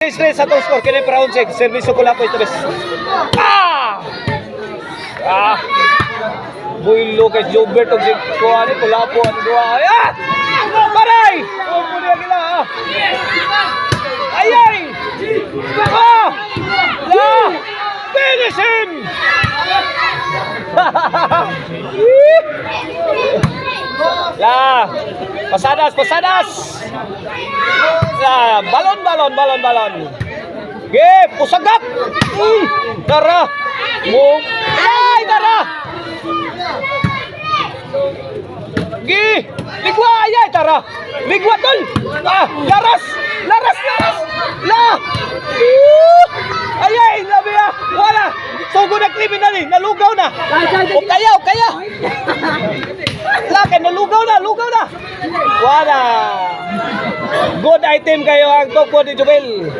Straight sa top score, kini para 11, service ko lang po ito bes. Builo kay Jobert og kuha ni Kulapo ang duwa. Ayan! Paray! Opo niya gila ha. Ayay! La! Finish him! La! Pasadas! La! Balon! Ge! Pusagap! Tara! Move! Ay! Tara! Gi! Ligwa! Ayay! Tara! Ligwa tol! Laras! La! Ayay! Labi ya! Wala! Sugo na kriminal eh! Nalugaw na! O kaya! Laki! Nalugaw na! Wala! Good item kayo ang Tokwa ni Jubel!